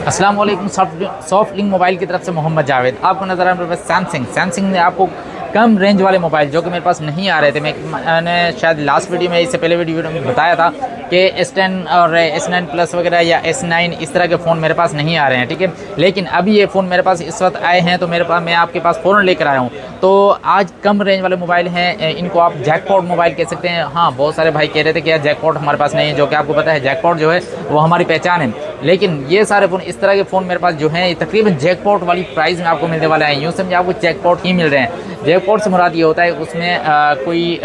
अस्सलाम वालेकुम। Soft link mobile की तरफ से मोहम्मद जावेद। आपको नज़र आ रहा है सैमसंग ने आपको कम रेंज वाले मोबाइल जो कि मेरे पास नहीं आ रहे थे। मैंने शायद लास्ट वीडियो में, इससे पहले वीडियो में बताया था कि S10 और S9 प्लस वगैरह या S9 इस तरह के फ़ोन मेरे पास नहीं आ रहे हैं, ठीक है। लेकिन अभी ये फ़ोन मेरे पास इस वक्त आए हैं तो मैं आपके पास फ़ौरन लेकर आया हूँ। तो आज कम रेंज वाले मोबाइल हैं, इनको आप जैकपॉट मोबाइल कह सकते हैं। हाँ, बहुत सारे भाई कह रहे थे कि यार जैकपॉट हमारे पास नहीं है, जो कि आपको पता है जैकपॉट जो है वो हमारी पहचान है। लेकिन ये सारे फ़ोन, इस तरह के फ़ोन मेरे पास जो हैं, ये तकरीबन जैकपॉट वाली प्राइस में आपको मिलने वाला है। यूँ समझिए आपको जैकपॉट ही मिल रहे हैं। जैकपॉट से मुराद ये होता है उसमें कोई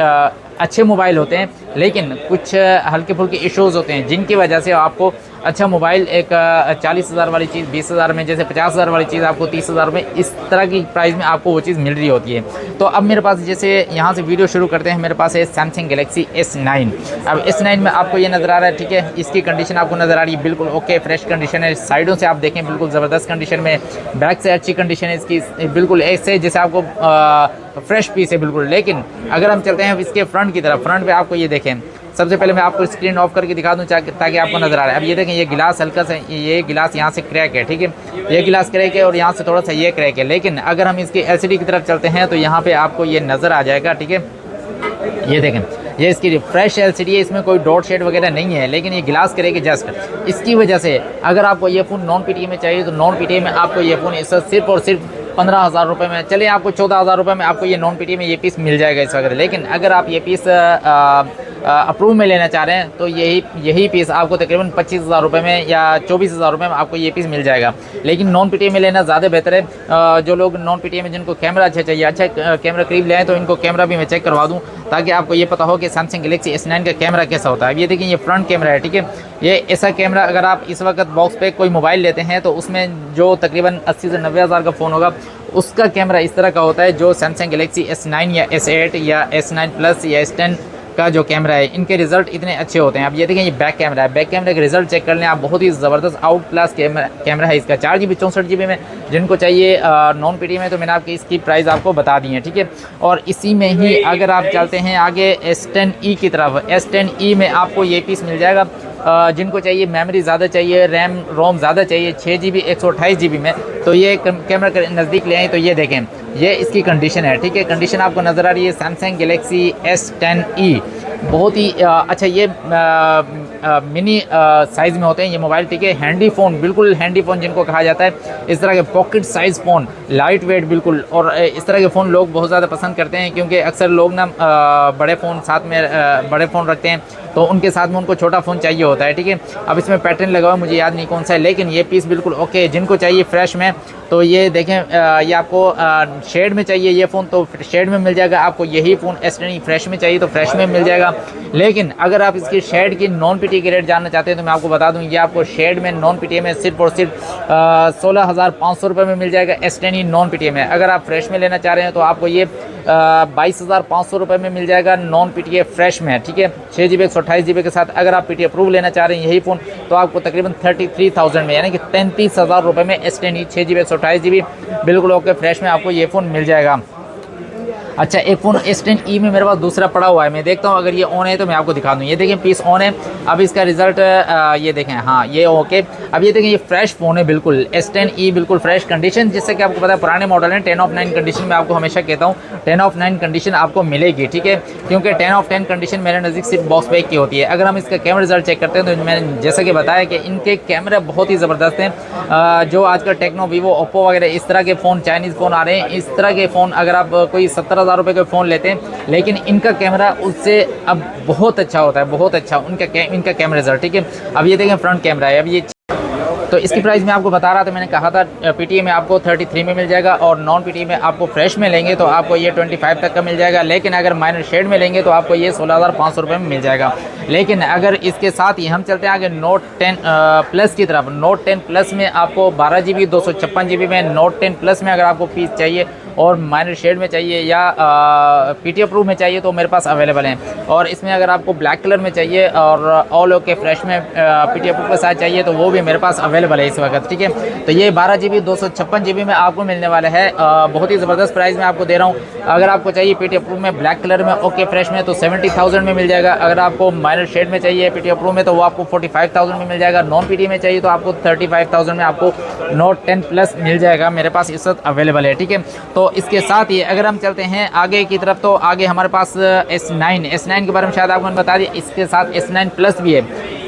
अच्छे मोबाइल होते हैं, लेकिन कुछ हल्के फुल्के इश्यूज़ होते हैं जिनकी वजह से आपको अच्छा मोबाइल एक 40,000 वाली चीज़ 20,000 में, जैसे 50,000 वाली चीज़ आपको 30,000 में, इस तरह की प्राइस में आपको वो चीज़ मिल रही होती है। तो अब मेरे पास, जैसे यहाँ से वीडियो शुरू करते हैं, मेरे पास है सैमसंग गैलेक्सी S9। अब S9 में आपको ये नज़र आ रहा है, ठीक है। इसकी कंडीशन आपको नज़र आ रही है बिल्कुल ओके, फ्रेश कंडीशन है। साइडों से आप देखें बिल्कुल ज़बरदस्त कंडीशन में, बैक से अच्छी कंडीशन है इसकी, बिल्कुल ऐसे जैसे आपको फ्रेश पीस है बिल्कुल। लेकिन अगर हम चलते हैं इसके फ्रंट की तरफ, फ्रंट पे आपको ये देखें, सबसे पहले मैं आपको स्क्रीन ऑफ करके दिखा दूं ताकि आपको नज़र आ रहा है। अब ये देखें, ये गिलास हल्का सा, ये गिलास यहाँ से क्रैक है, ठीक है। ये गिलास क्रैक है और यहाँ से थोड़ा सा ये क्रैक है। लेकिन अगर हम इसकी LCD की तरफ चलते हैं तो यहाँ पे आपको ये नज़र आ जाएगा, ठीक है। ये देखें, ये इसकी फ्रेश LCD है, इसमें कोई डॉट शेड वगैरह नहीं है, लेकिन ये गिलास करेगी जस्ट। इसकी वजह से अगर आपको ये फ़ोन नॉन PTA में चाहिए तो नॉन PTA में आपको ये फ़ोन इस सिर्फ और सिर्फ 15,000 रुपये में, चलिए आपको 14,000 रुपये में आपको ये नॉन PTA में ये पीस मिल जाएगा इस वगैरह। लेकिन अगर आप ये पीस अप्रूव में लेना चाह रहे हैं तो यही पीस आपको तकरीबन 25,000 रुपये में या 24,000 रुपये में आपको ये पीस मिल जाएगा। लेकिन नॉन PTA में लेना ज़्यादा बेहतर है। जो लोग नॉन PTA में, जिनको कैमरा अच्छा चाहिए, अच्छा कैमरा करीब ले आए, तो इनको कैमरा भी मैं चेक करवा दूँ ताकि आपको ये पता हो कि सैमसंग गैलेक्सी S9 का कैमरा कैसा होता है। ये देखिए, ये फ्रंट कैमरा है, ठीक है। ये ऐसा कैमरा अगर आप इस वक्त बॉक्स पे कोई मोबाइल लेते हैं तो उसमें जो तकरीबन 80 से 90 हज़ार का फ़ोन होगा, उसका कैमरा इस तरह का होता है। जो सैमसंग गैलेक्सी S9 या S8 या S9 प्लस या S10 का जो कैमरा है, इनके रिज़ल्ट इतने अच्छे होते हैं। अब ये देखें, ये बैक कैमरा है, बैक कैमरे के रिज़ल्ट चेक कर लें आप, बहुत ही ज़बरदस्त आउट क्लास कैमरा है इसका। 4GB 64GB में जिनको चाहिए नॉन PTA में, तो मैंने आपकी इसकी प्राइस आपको बता दी है, ठीक है। और इसी में ही अगर आप चलते हैं आगे S10e की तरफ, S10e में आपको ये पीस मिल जाएगा। जिनको चाहिए मेमोरी ज़्यादा चाहिए, रैम रोम ज़्यादा चाहिए, 6GB 128GB में, तो ये कैमरा के नज़दीक ले आए तो ये देखें, ये इसकी कंडीशन है, ठीक है। कंडीशन आपको नज़र आ रही है सैमसंग गैलेक्सी S10e, बहुत ही अच्छा। ये मिनी साइज़ में होते हैं ये मोबाइल, ठीक है। हैंडी फ़ोन, बिल्कुल हैंडी फ़ोन जिनको कहा जाता है, इस तरह के pocket size phone, light weight बिल्कुल। और इस तरह के फ़ोन लोग बहुत ज़्यादा पसंद करते हैं, क्योंकि अक्सर लोग ना बड़े फ़ोन साथ में बड़े फ़ोन रखते हैं, तो उनके साथ में उनको छोटा फ़ोन चाहिए होता है, ठीक है। अब इसमें पैटर्न लगा हुआ, मुझे याद नहीं कौन सा है, लेकिन ये पीस बिल्कुल ओके। जिनको चाहिए फ्रेश में, तो ये देखें, ये आपको शेड में चाहिए ये फ़ोन तो शेड में मिल जाएगा। आपको यही फ़ोन S10 फ्रेश में चाहिए तो फ्रेश में मिल जाएगा। लेकिन अगर आप इसकी शेड की नॉन PTA के रेट जानना चाहते हैं तो मैं आपको बता दूं, ये आपको शेड में नॉन PTA में सिर्फ और सिर्फ 16,500 रुपये में मिल जाएगा S10 नॉन PTA में। अगर आप फ्रेश में लेना चाह रहे हैं तो आपको ये 22,500 रुपये में मिल जाएगा नॉन PTA फ्रेश में, ठीक है। 6GB 128GB के साथ। अगर आप PTA अप्रूव लेना चाह रहे हैं यही फ़ोन, तो आपको तकरीबन 33,000 में, यानी कि 33,000 रुपये में S10 6GB 128GB बिल्कुल ओके फ्रेश में आपको ये फ़ोन मिल जाएगा। अच्छा, एक फ़ोन S10e में मेरे पास दूसरा पड़ा हुआ है, मैं देखता हूँ अगर ये ऑन है तो मैं आपको दिखा दूँ। ये देखें, पीस ऑन है। अब इसका रिज़ल्ट ये देखें, हाँ ये ओके। अब ये देखें, ये फ्रेश फ़ोन है बिल्कुल, S10e बिल्कुल फ्रेश कंडीशन। जिससे कि आपको पता है पुराने मॉडल हैं, 10 ऑफ 9 कंडीशन में आपको हमेशा कहता हूँ 10 ऑफ 9 कंडीशन आपको मिलेगी, ठीक है। क्योंकि 10 ऑफ 10 कंडीशन मेरे नज़दीक सिर्फ बॉक्स पैक की होती है। अगर हम इसका कैमरा रिजल्ट चेक करते हैं तो मैंने जैसा कि बताया कि इनके कैमरे बहुत ही ज़बरदस्त हैं। जो आजकल टेक्नो, वीवो, ओप्पो वगैरह इस तरह के फ़ोन, चाइनीज़ फ़ोन आ रहे हैं, इस तरह के फ़ोन अगर आप कोई 70,000 रुपये के फ़ोन लेते हैं, लेकिन इनका कैमरा उससे अब बहुत अच्छा होता है, बहुत अच्छा इनका कैमरा रिजल्ट, ठीक है। अब ये देखें, फ्रंट कैमरा है। अब ये तो इसकी प्राइस मैं आपको बता रहा था, मैंने कहा था PTA में आपको 33 में मिल जाएगा, और नॉन PTA में आपको फ्रेश में लेंगे तो आपको ये 25 तक का मिल जाएगा। लेकिन अगर माइनर शेड में लेंगे तो आपको ये 16,500 रुपये में मिल जाएगा। लेकिन अगर इसके साथ ही हम चलते हैं आगे नोट 10 प्लस की तरफ, नोट 10 प्लस में आपको 12GB 256GB में, नोट 10 प्लस में अगर आपको पीस चाहिए और माइनर शेड में चाहिए या PTO प्रूफ में चाहिए तो मेरे पास अवेलेबल हैं। और इसमें अगर आपको ब्लैक कलर में चाहिए और ऑल ओके फ्रेश में PTO प्रूफ के साथ चाहिए तो वो भी मेरे पास अवेलेबल है इस वक्त, ठीक है। तो ये 12 GB 256 GB में आपको मिलने वाला है, बहुत ही ज़बरदस्त प्राइस में आपको दे रहा हूँ। अगर आपको चाहिए PTO प्रूफ में ब्लैक कलर में ओके फ्रेश में तो 70,000 में मिल जाएगा। अगर आपको माइनर शेड में चाहिए PTO प्रूफ में तो वो आपको 45,000 में मिल जाएगा। नॉन PT में चाहिए तो आपको 35,000 में आपको Note 10 Plus मिल जाएगा, मेरे पास इस वक्त अवेलेबल है, ठीक है। तो इसके साथ ही अगर हम चलते हैं आगे की तरफ तो आगे हमारे पास S9 के बारे में शायद आपको मैंने बता दिया, इसके साथ S9 Plus भी है।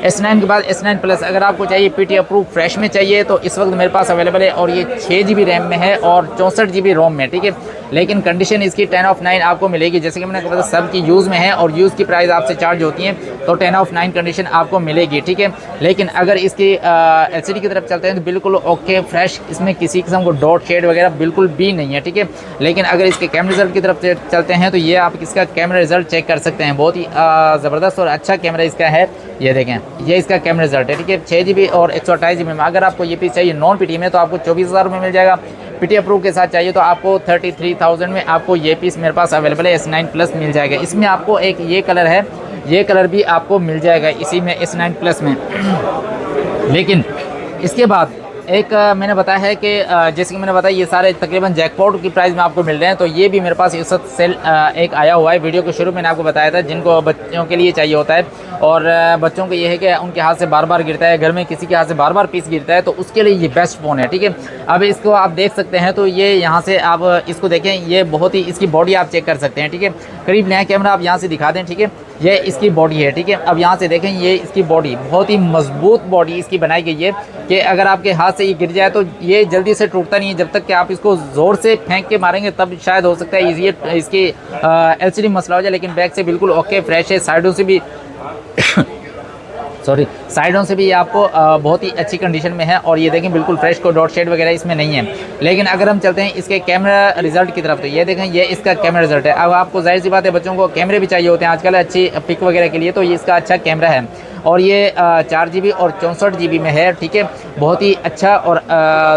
S9 के बाद S9 Plus अगर आपको चाहिए PTO प्रूफ फ्रेश में चाहिए तो इस वक्त मेरे पास अवेलेबल है और ये 6 GB रैम में है और 64 GB रोम में, ठीक है। लेकिन कंडीशन इसकी 10/9 आपको मिलेगी, जैसे कि मैंने कहा सब की यूज़ में है और यूज़ की प्राइस आपसे चार्ज होती है तो 10/9 कंडीशन आपको मिलेगी, ठीक है। लेकिन अगर इसकी LCD की तरफ चलते हैं तो बिल्कुल ओके फ्रेश, इसमें किसी किस्म को डॉट शेड वगैरह बिल्कुल भी नहीं है, ठीक है। लेकिन अगर इसके कैमरा रिजल्ट की तरफ चलते हैं तो ये आप इसका कैमरा रिजल्ट चेक कर सकते हैं, बहुत ही ज़बरदस्त और अच्छा कैमरा इसका है। ये देखें, ये इसका कैमरा रिजल्ट है, ठीक है। 6 GB और 128 GB में अगर आपको ये पीस चाहिए नॉन PT में तो आपको 24,000 में मिल जाएगा। PTO प्रूफ के साथ चाहिए तो आपको 33,000 में आपको ये पीस मेरे पास अवेलेबल है, S9 Plus मिल जाएगा। इसमें आपको एक ये कलर है, ये कलर भी आपको मिल जाएगा इसी में S9 Plus में। लेकिन इसके बाद एक मैंने बताया है कि जैसे कि मैंने बताया ये सारे तकरीबन जैकपॉट की प्राइस में आपको मिल रहे हैं। तो ये भी मेरे पास इस वक्त सेल एक आया हुआ है, वीडियो के शुरू मैंने आपको बताया था, जिनको बच्चों के लिए चाहिए होता है और बच्चों को ये है कि उनके हाथ से बार बार गिरता है, घर में किसी के हाथ से बार बार पीस गिरता है, तो उसके लिए ये बेस्ट फ़ोन है, ठीक है। अब इसको आप देख सकते हैं, तो ये यहाँ से आप इसको देखें, ये बहुत ही इसकी बॉडी आप चेक कर सकते हैं, ठीक है। करीब नया कैमरा आप यहाँ से दिखा दें, ठीक है। ये इसकी बॉडी है, ठीक है। अब यहाँ से देखें, ये इसकी बॉडी बहुत ही मजबूत बॉडी इसकी बनाई गई है कि अगर आपके हाथ से ये गिर जाए तो ये जल्दी से टूटता नहीं है, जब तक कि आप इसको ज़ोर से फेंक के मारेंगे तब शायद हो सकता है ये इसकी LCD मसला हो जाए। लेकिन बैक से बिल्कुल ओके फ्रेश है, साइडों से भी साइडों से भी ये आपको बहुत ही अच्छी कंडीशन में है और ये देखें बिल्कुल फ्रेश, को डॉट शेड वगैरह इसमें नहीं है। लेकिन अगर हम चलते हैं इसके कैमरा रिजल्ट की तरफ तो ये देखें, ये इसका कैमरा रिजल्ट है। अब आपको जाहिर सी बात है बच्चों को कैमरे भी चाहिए होते हैं आजकल अच्छी पिक वगैरह के लिए, तो ये इसका अच्छा कैमरा है और ये 4 GB और 64 GB में है, ठीक है। बहुत ही अच्छा और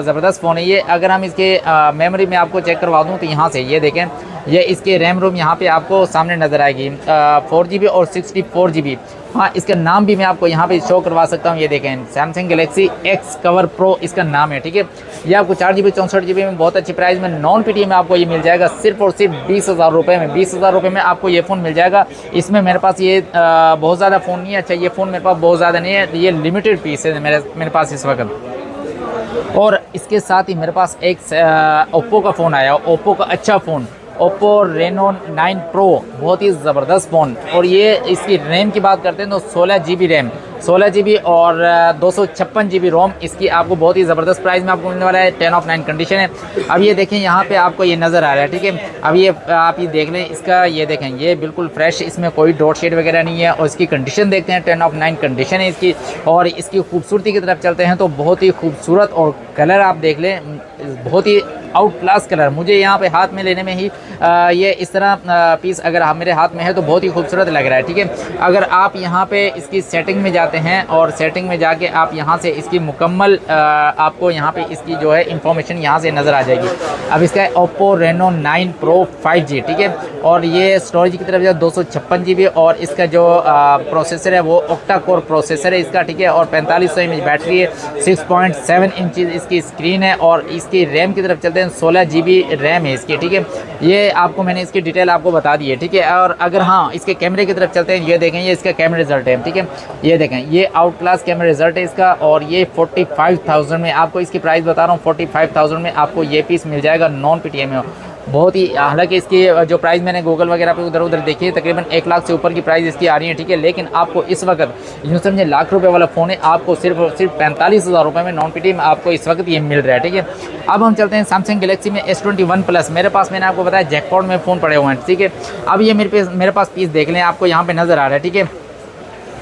ज़बरदस्त फ़ोन है ये। अगर हम इसके मेमोरी में आपको चेक करवा दूँ तो यहाँ से ये देखें, ये इसके रैम रोम यहाँ पे आपको सामने नज़र आएगी, 4 GB और 64 GB। हाँ, इसका नाम भी मैं आपको यहाँ पे शो करवा सकता हूँ, ये देखें, Samsung Galaxy X cover pro इसका नाम है, ठीक है। ये आपको 4 GB 64 GB में बहुत अच्छी प्राइस में नॉन PT में आपको ये मिल जाएगा सिर्फ और सिर्फ 20,000 रुपये में। 20,000 रुपये में आपको ये फ़ोन मिल जाएगा। इसमें मेरे पास ये बहुत ज़्यादा फ़ोन नहीं है, अच्छा ये फ़ोन मेरे पास बहुत ज़्यादा नहीं है, ये लिमिटेड पीस है मेरे पास इस वक्त। और इसके साथ ही मेरे पास एक ओप्पो का फ़ोन आया, ओप्पो का अच्छा फ़ोन, ओप्पो रेनो 9 प्रो, बहुत ही ज़बरदस्त फ़ोन। और ये इसकी रैम की बात करते हैं तो 16 GB रैम, 16 GB और 256 GB रोम इसकी आपको बहुत ही ज़बरदस्त प्राइस में आपको मिलने वाला है। 10/9 कंडीशन है। अब ये देखें, यहाँ पे आपको ये नज़र आ रहा है, ठीक है। अब ये आप ये देख लें, इसका ये देखें, ये बिल्कुल फ्रेश, इसमें कोई डॉट शेड वगैरह नहीं है। और इसकी कंडीशन देखते हैं, 10/9 कंडीशन है इसकी। और इसकी खूबसूरती की तरफ चलते हैं तो बहुत ही खूबसूरत, और कलर आप देख लें, बहुत ही आउट क्लास कलर। मुझे यहाँ पे हाथ में लेने में ही ये इस तरह पीस अगर मेरे हाथ में है तो बहुत ही खूबसूरत लग रहा है, ठीक है। अगर आप यहाँ पे इसकी सेटिंग में जाते हैं और सेटिंग में जाके आप यहाँ से इसकी मुकम्मल आपको यहाँ पे इसकी जो है इंफॉर्मेशन यहाँ से नज़र आ जाएगी। अब इसका है ओप्पो रेनो 9 प्रो 5G, ठीक है। और ये स्टोरेज की तरफ जाए 256 GB और इसका जो प्रोसेसर है वो ऑक्टा कोर प्रोसेसर है इसका, ठीक है। और 4500 mAh बैटरी है, 6.7 इंच इसकी स्क्रीन है। और इसकी रैम की तरफ चलते हैं, 16 GB रैम है इसकी, ठीक है। ये आपको मैंने इसकी डिटेल आपको बता दी है, ठीक है। और अगर हाँ इसके कैमरे की तरफ चलते हैं, ये देखें, ये इसका कैमरा रिजल्ट है, ठीक है। ये देखें, ये आउट क्लास कैमरा रिजल्ट है इसका। और ये 45,000 में आपको इसकी प्राइस बता रहा हूँ, 45,000 में आपको ये पीस मिल जाएगा नॉन PTA में। बहुत ही, हालांकि इसकी जो प्राइस मैंने गूगल वगैरह पे उधर उधर देखी है, तकरीबन 1 लाख से ऊपर की प्राइस इसकी आ रही है, ठीक है। लेकिन आपको इस वक्त यूँ समझे लाख रुपए वाला फ़ोन है, आपको सिर्फ 45,000 रुपये में नॉन PT में आपको इस वक्त ये मिल रहा है, ठीक है। अब हम चलते हैं सैमसंग गैलेक्सी में S21 प्लस। मेरे पास, मैंने आपको बताया, जैकपॉट में फ़ोन पड़े हुए हैं, ठीक है। अब ये मेरे पास पीस देख लें, आपको यहाँ पर नज़र आ रहा है, ठीक है।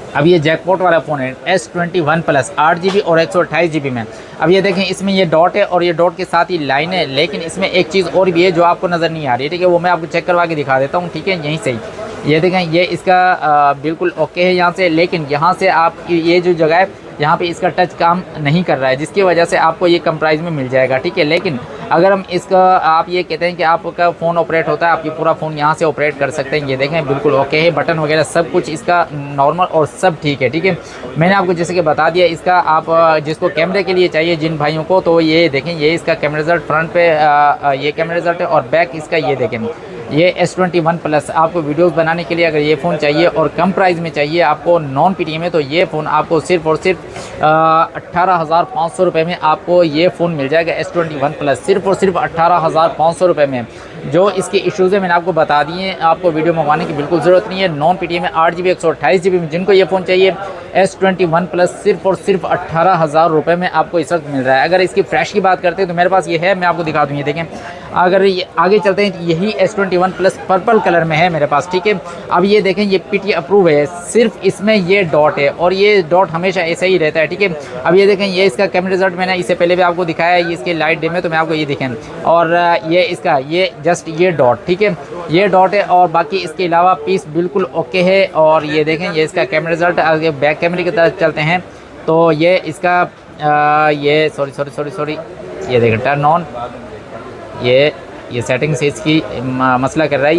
अब ये जैकपॉट वाला फ़ोन है S21 प्लस, 8 GB और 128 GB में। अब ये देखें, इसमें ये डॉट है और ये डॉट के साथ ही लाइन है। लेकिन इसमें एक चीज़ और भी है जो आपको नज़र नहीं आ रही है, ठीक है। वो मैं आपको चेक करवा के दिखा देता हूँ, ठीक है, यहीं से ही। ये देखें, ये इसका बिल्कुल ओके है यहाँ से। लेकिन यहाँ से आप ये जो जगह है, यहाँ पे इसका टच काम नहीं कर रहा है, जिसकी वजह से आपको ये कम प्राइस में मिल जाएगा, ठीक है। लेकिन अगर हम इसका आप ये कहते हैं कि आपका फ़ोन ऑपरेट होता है, आपकी पूरा फ़ोन यहाँ से ऑपरेट कर सकते हैं। ये देखें बिल्कुल ओके है, बटन वगैरह सब कुछ इसका नॉर्मल और सब ठीक है। ठीक है, मैंने आपको जैसे कि बता दिया इसका, आप जिसको कैमरे के लिए चाहिए जिन भाइयों को, तो ये देखें ये इसका कैमरा रिजल्ट फ्रंट पे ये कैमरा रिजल्ट है और बैक इसका ये देखें ये S21 प्लस। आपको वीडियोस बनाने के लिए अगर ये फ़ोन चाहिए और कम प्राइस में चाहिए आपको नॉन PTM में, तो ये फ़ोन आपको सिर्फ और सिर्फ 18,500 रुपये में आपको ये फ़ोन मिल जाएगा S21 प्लस, सिर्फ और सिर्फ 18,500 रुपये में। जो इसके इश्यूज़ हैं मैंने आपको बता दिए हैं, आपको वीडियो मंगवाने की बिल्कुल ज़रूरत नहीं है। नॉन PTM में 8GB 128GB में जिनको ये फ़ोन चाहिए S21 प्लस सिर्फ और सिर्फ 18,000 रुपये में आपको इस वक्त मिल रहा है। अगर इसकी फ्रेश की बात करते हैं तो मेरे पास ये है, मैं आपको दिखा दूँ। ये देखें, अगर ये आगे चलते हैं तो यही S21 प्लस पर्पल कलर में है मेरे पास। ठीक है, अब ये देखें ये PTA अप्रूव है, सिर्फ इसमें ये डॉट है और ये डॉट हमेशा ऐसा ही रहता है। ठीक है, अब ये देखें ये इसका कैमरा रिजल्ट मैंने इससे पहले भी आपको दिखाया है, ये इसकी लाइट डिम है तो मैं आपको ये दिखें, और ये इसका ये जस्ट ये डॉट, ठीक है ये डॉट है, और बाकी इसके अलावा पीस बिल्कुल ओके है। और ये देखें ये इसका कैमरा रिजल्ट। आगे बैक कैमरे की तरफ चलते हैं तो ये इसका ये सॉरी ये देखें टर्न ऑन, ये सेटिंग से इसकी मसला कर रहा है।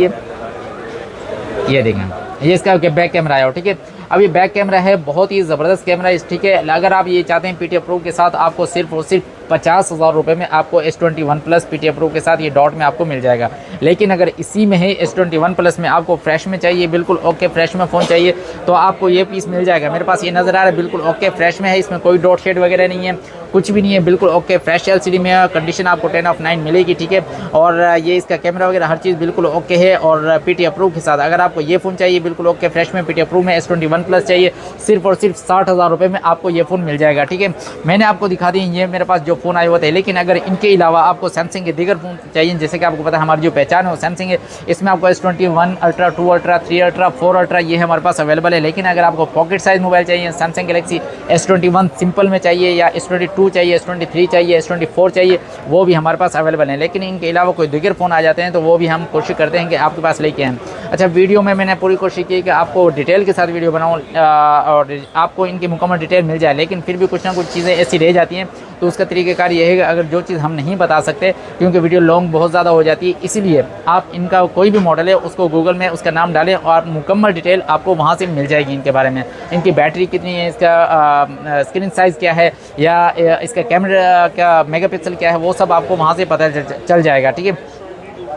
ये देखें ये इसका बैक कैमरा आया हो। ठीक है, अब ये बैक कैमरा है, बहुत ही ज़बरदस्त कैमरा है। ठीक है, अगर आप ये चाहते हैं PTA प्रो के साथ आपको सिर्फ और सिर्फ 50,000 रुपये में आपको S21 प्लस PTA प्रो के साथ ये डॉट में आपको मिल जाएगा। लेकिन अगर इसी में है S21 प्लस में आपको फ्रेश में चाहिए, बिल्कुल ओके फ्रेश में फ़ोन चाहिए, तो आपको ये पीस मिल जाएगा। मेरे पास ये नज़र आ रहा है बिल्कुल ओके फ्रेश में है, इसमें कोई डॉट शेड वगैरह नहीं है, कुछ भी नहीं है, बिल्कुल ओके फ्रेश LCD में है। कंडीशन आपको 10/9 मिलेगी। ठीक है, और ये इसका कैमरा वगैरह हर चीज़ बिल्कुल ओके है और PTA प्रो के साथ अगर आपको ये फ़ोन चाहिए बिल्कुल ओके फ्रेश में PTA प्रो में S21 प्लस चाहिए, सिर्फ और सिर्फ 60,000 रुपये में आपको ये फ़ोन मिल जाएगा। ठीक है, मैंने आपको दिखा दी ये मेरे पास जो फ़ोन आए हुए थे। लेकिन अगर इनके अलावा आपको सैमसंग के दीगर फ़ोन चाहिए, जैसे कि आपको पता है हमारी जो पहचान है वो सैमसंग है, इसमें आपको S21 ultra, 2 ultra, 3 ultra, 4 ultra ये हमारे पास अवेलेबल है। लेकिन अगर आपको पॉकेट साइज़ मोबाइल चाहिए, सैमसंग गैलेक्सी S21 सिंपल में चाहिए या S22 चाहिए, S23 चाहिए, S24 चाहिए, वो भी हमारे पास अवेलेबल है। लेकिन इनके अलावा कोई दीगर फ़ोन आ जाते हैं तो वो भी हम कोशिश करते हैं कि आपके पास लेके आएँ। अच्छा, वीडियो में मैंने पूरी कोशिश की कि आपको डिटेल के साथ वीडियो बनाऊँ और आपको इनकी मुकम्मल डिटेल मिल जाए, लेकिन फिर भी कुछ ना कुछ चीज़ें ऐसी रह जाती हैं। तो उसका तरीक़ेकार ये है कि अगर जो चीज़ हम नहीं बता सकते क्योंकि वीडियो लॉन्ग बहुत ज़्यादा हो जाती है, इसीलिए आप इनका कोई भी मॉडल है उसको गूगल में उसका नाम डालें और मुकम्मल डिटेल आपको वहाँ से मिल जाएगी इनके बारे में। इनकी बैटरी कितनी है, इसका स्क्रीन साइज़ क्या है, या इसका कैमरा का मेगापिक्सल क्या है, वो सब आपको वहाँ से पता चल जाएगा। ठीक है,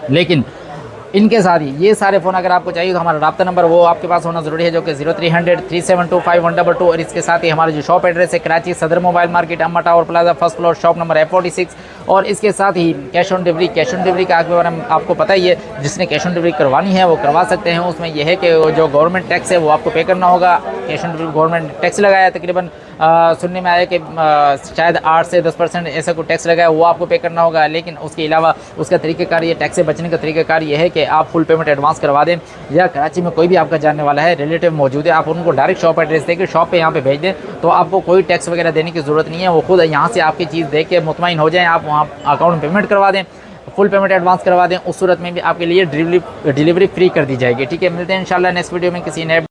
लेकिन इनके साथ ही ये सारे फ़ोन अगर आपको चाहिए तो हमारा राब्ता नंबर वो आपके पास होना ज़रूरी है, जो कि 0300 372 5122। और इसके साथ ही हमारा जो शॉप एड्रेस है कराची सदर मोबाइल मार्केट, अम्मा tower plaza, first floor, shop number F46। और इसके साथ ही कैश ऑन डिलीवरी का बारे में आपको पता ही है, जिसने कैश ऑन डिलीवरी करवानी है वो करवा सकते हैं। उसमें यह है कि जो गवर्नमेंट टैक्स है वो आपको पे करना होगा। Cash on delivery government tax लगाया है, तकरीबन सुनने में आया कि शायद 8 से 10% ऐसा कोई टैक्स लगाया, वो आपको पे करना होगा। लेकिन उसके अलावा उसका तरीक़ेकार, ये टैक्स से बचने का तरीक़ेकार ये है कि आप फुल पेमेंट एडवांस करवा दें, या कराची में कोई भी आपका जानने वाला है, रिलेटिव मौजूद है, आप उनको डायरेक्ट शॉप एड्रेस देकर शॉप पे यहाँ पे भेज दें, तो आपको कोई टैक्स वगैरह देने की ज़रूरत नहीं है। वो खुद यहाँ से आपकी चीज़ देख के मुतमईन हो जाएँ, आप वहाँ अकाउंट में पेमेंट करवा दें, फुल पेमेंट एडवांस करवा दें, उस सूरत में भी आपके लिए डिलीवरी फ्री कर दी जाएगी। ठीक है, मिलते हैं इंशाल्लाह नेक्स्ट वीडियो में किसी नए